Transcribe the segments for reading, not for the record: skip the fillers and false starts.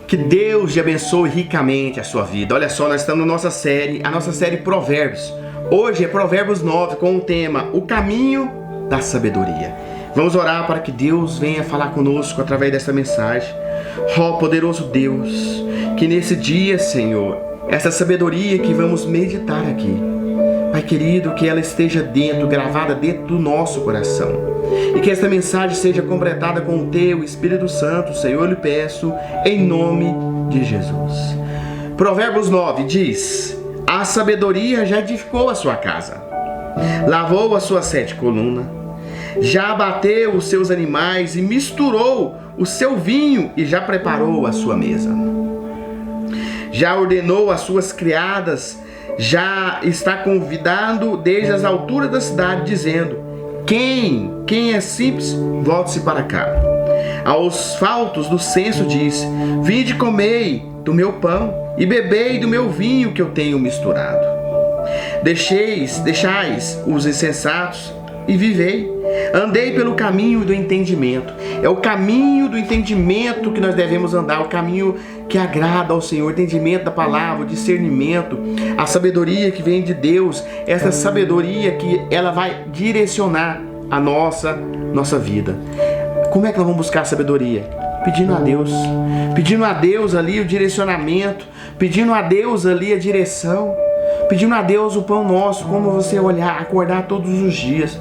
Que Deus te abençoe ricamente a sua vida. Olha só, nós estamos na nossa série Provérbios. Hoje é Provérbios 9 com o tema O Caminho da Sabedoria. Vamos orar para que Deus venha falar conosco através dessa mensagem. Ó poderoso Deus, que nesse dia, Senhor, essa sabedoria que vamos meditar aqui, Pai querido, que ela esteja gravada dentro do nosso coração. E que esta mensagem seja completada com o Teu Espírito Santo, Senhor, eu lhe peço, em nome de Jesus. Provérbios 9 diz: a sabedoria já edificou a sua casa, lavou as suas 7 colunas, já abateu os seus animais e misturou o seu vinho e já preparou a sua mesa. Já ordenou as suas criadas, já está convidando desde as alturas da cidade, dizendo: quem é simples, volte-se para cá. Aos faltos do censo diz: vinde comei do meu pão e bebei do meu vinho que eu tenho misturado. Deixais os insensatos e vivei. Andei pelo caminho do entendimento. É o caminho do entendimento que nós devemos andar, o caminho que agrada ao Senhor, o entendimento da palavra, o discernimento, a sabedoria que vem de Deus, essa sabedoria que ela vai direcionar a nossa vida. Como é que nós vamos buscar a sabedoria? Pedindo a Deus ali o direcionamento, pedindo a Deus ali a direção, pedindo a Deus o pão nosso, como você olhar, acordar todos os dias.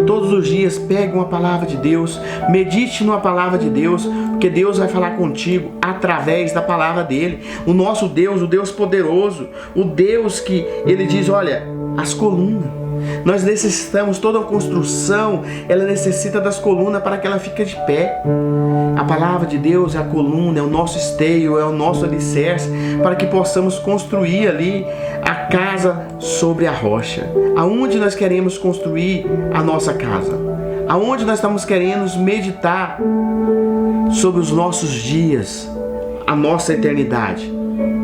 Todos os dias pegue uma palavra de Deus, medite numa palavra de Deus, porque Deus vai falar contigo através da palavra dele. O nosso Deus, o Deus poderoso, o Deus que ele diz: olha, as colunas, nós necessitamos, toda a construção, ela necessita das colunas para que ela fique de pé. A palavra de Deus é a coluna, é o nosso esteio, é o nosso alicerce, para que possamos construir ali a casa sobre a rocha. Aonde nós queremos construir a nossa casa? Aonde nós estamos querendo meditar sobre os nossos dias, a nossa eternidade?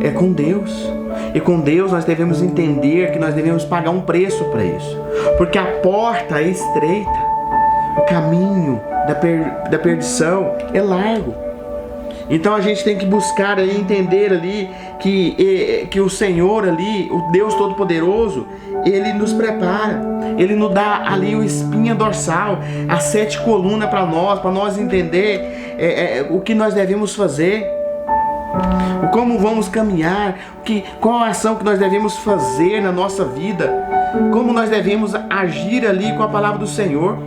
É com Deus. E com Deus nós devemos entender que nós devemos pagar um preço para isso. Porque a porta é estreita, o caminho da perdição é largo. Então a gente tem que buscar ali, entender ali que o Senhor ali, o Deus Todo-Poderoso, Ele nos prepara, Ele nos dá ali o espinha dorsal, as 7 colunas para nós entender o que nós devemos fazer, como vamos caminhar, qual a ação que nós devemos fazer na nossa vida, como nós devemos agir ali com a palavra do Senhor.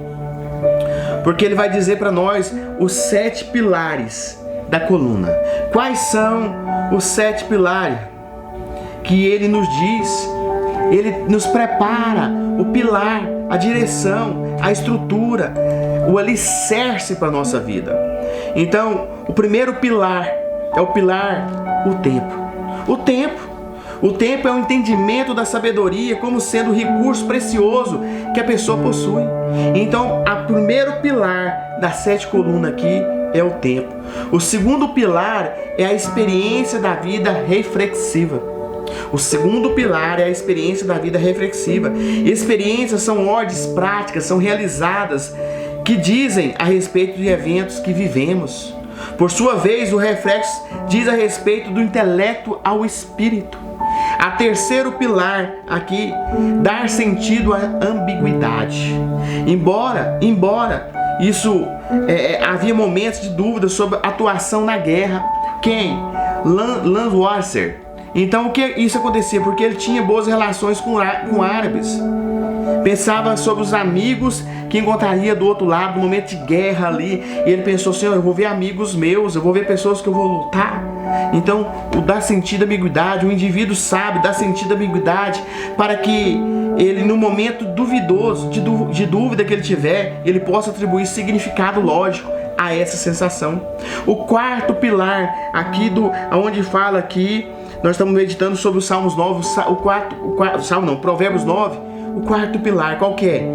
Porque Ele vai dizer para nós os 7 pilares da coluna. Quais são os 7 pilares que Ele nos diz? Ele nos prepara o pilar, a direção, a estrutura, o alicerce para a nossa vida. Então, o primeiro pilar é o tempo. O tempo é o entendimento da sabedoria como sendo o recurso precioso que a pessoa possui. Então, o primeiro pilar das 7 colunas aqui é o tempo. O segundo pilar é a experiência da vida reflexiva. Experiências são ordens práticas, são realizadas, que dizem a respeito de eventos que vivemos. Por sua vez, o reflexo diz a respeito do intelecto ao espírito. A terceiro pilar aqui, dar sentido à ambiguidade. Embora isso havia momentos de dúvida sobre a atuação na guerra. Quem? Landwasser. Então o que isso acontecia? Porque ele tinha boas relações com árabes. Pensava sobre os amigos que encontraria do outro lado no momento de guerra ali. E ele pensou: Senhor, eu vou ver amigos meus, eu vou ver pessoas que eu vou lutar. Então, o dar sentido à ambiguidade, o indivíduo sabe dar sentido à ambiguidade para que ele, no momento duvidoso, de dúvida que ele tiver, ele possa atribuir significado lógico a essa sensação. O quarto pilar aqui, onde fala aqui, nós estamos meditando sobre os Salmos 9, Provérbios 9, o quarto pilar, qual que é?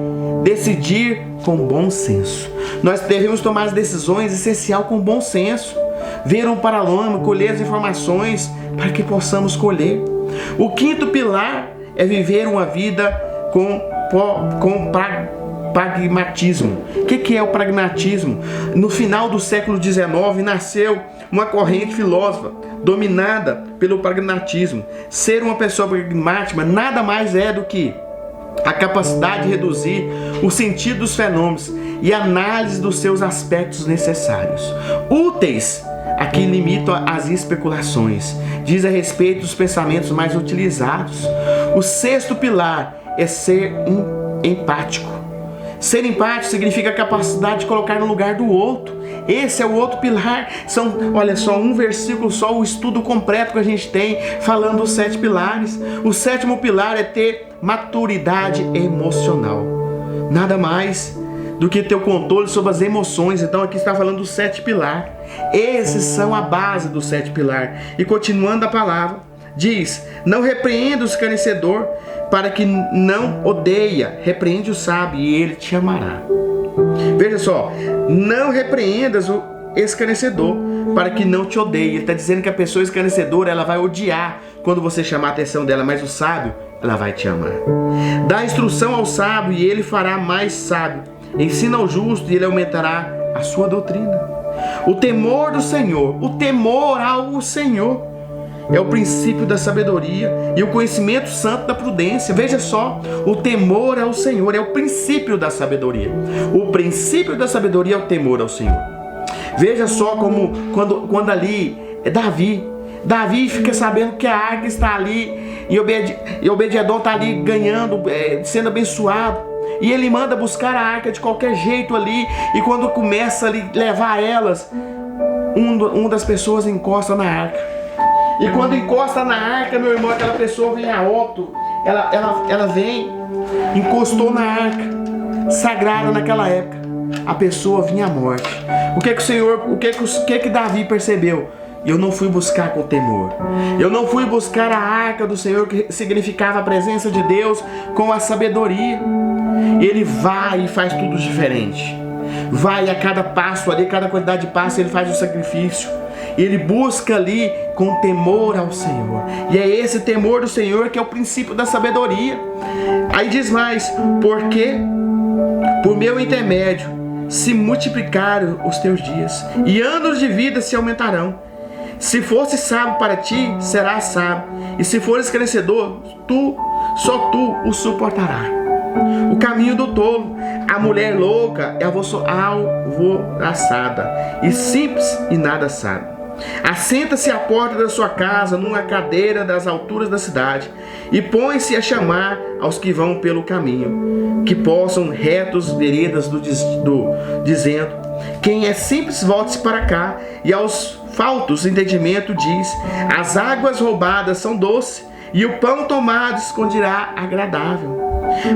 Decidir com bom senso. Nós devemos tomar as decisões essenciais com bom senso. Ver um panorama, colher as informações para que possamos colher. O quinto pilar é viver uma vida com pragmatismo. O que é o pragmatismo? No final do século XIX nasceu uma corrente filósofa dominada pelo pragmatismo. Ser uma pessoa pragmática nada mais é do que a capacidade de reduzir o sentido dos fenômenos e análise dos seus aspectos necessários. Úteis, aqui limito as especulações, diz a respeito dos pensamentos mais utilizados. O sexto pilar é ser empático. Ser empático significa a capacidade de colocar no lugar do outro. Esse é o outro pilar. Olha só, um versículo só, o estudo completo que a gente tem falando dos 7 pilares. O sétimo pilar é ter maturidade emocional. Nada mais do que ter o controle sobre as emoções. Então aqui está falando do 7 pilar. Esses são a base do 7 pilar. E continuando a palavra, diz: não repreenda o escarnecedor, para que não odeia. Repreende o sábio e ele te amará. Veja só, não repreendas o escarnecedor, para que não te odeie. Ele está dizendo que a pessoa escarnecedora, ela vai odiar quando você chamar a atenção dela, mas o sábio, ela vai te amar. Dá instrução ao sábio e ele fará mais sábio. Ensina ao justo e ele aumentará a sua doutrina. O temor do Senhor, o temor ao Senhor, é o princípio da sabedoria e o conhecimento santo da prudência. Veja só, o temor ao Senhor é o princípio da sabedoria. O princípio da sabedoria é o temor ao Senhor. Veja só como quando ali Davi fica sabendo que a arca está ali e Obed-edom está ali ganhando, sendo abençoado. E ele manda buscar a arca de qualquer jeito ali. E quando começa a levar elas, uma das pessoas encosta na arca. E quando encosta na arca, meu irmão, aquela pessoa vem a óbito. Ela vem, encostou na arca sagrada naquela época. A pessoa vinha à morte. O que Davi percebeu? Eu não fui buscar com temor. Eu não fui buscar a arca do Senhor, que significava a presença de Deus, com a sabedoria. Ele vai e faz tudo diferente. Vai a cada passo ali, cada quantidade de passo, ele faz o sacrifício. Ele busca ali com temor ao Senhor. E é esse temor do Senhor que é o princípio da sabedoria. Aí diz mais: porque por meu intermédio se multiplicaram os teus dias, e anos de vida se aumentarão. Se fosse sábio para ti, serás sábio, e se fores escarnecedor, só tu o suportarás. O caminho do tolo, a mulher louca é alvoroçada, e simples e nada sabe. Assenta-se à porta da sua casa, numa cadeira das alturas da cidade, e põe-se a chamar aos que vão pelo caminho, que possam retos veredas dizendo: quem é simples, volte-se para cá. E aos faltos entendimento diz: as águas roubadas são doces, e o pão tomado esconderá agradável.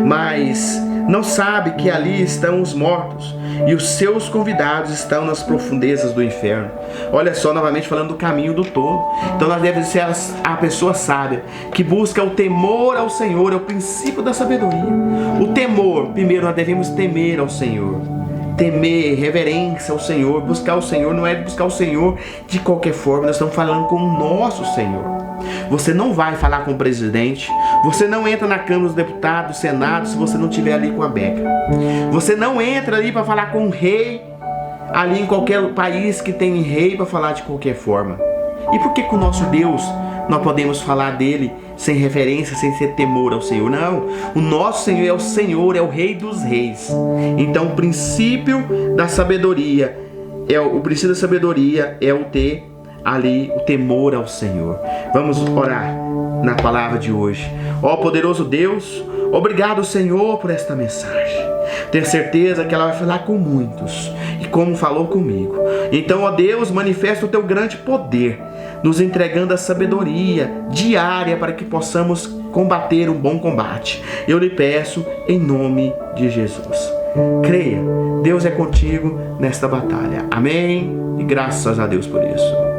Mas não sabe que ali estão os mortos, e os seus convidados estão nas profundezas do inferno. Olha só, novamente falando do caminho do tolo. Então nós devemos ser a pessoa sábia, que busca o temor ao Senhor, é o princípio da sabedoria. O temor, primeiro nós devemos temer ao Senhor. Temer, reverência ao Senhor. Buscar o Senhor não é buscar o Senhor de qualquer forma. Nós estamos falando com o nosso Senhor. Você não vai falar com o presidente. Você não entra na Câmara dos Deputados, Senado, se você não estiver ali com a beca. Você não entra ali para falar com o rei, ali em qualquer país que tem rei, para falar de qualquer forma. E por que com o nosso Deus nós podemos falar dele sem referência, sem ser temor ao Senhor? Não, o nosso Senhor é o Senhor, é o Rei dos Reis. Então o princípio da sabedoria é o ter ali o temor ao Senhor. Vamos orar na palavra de hoje. Ó poderoso Deus, obrigado, Senhor, por esta mensagem. Tenho certeza que ela vai falar com muitos, e como falou comigo. Então, ó Deus, manifesta o teu grande poder, nos entregando a sabedoria diária para que possamos combater um bom combate. Eu lhe peço em nome de Jesus. Creia, Deus é contigo nesta batalha. Amém? E graças a Deus por isso.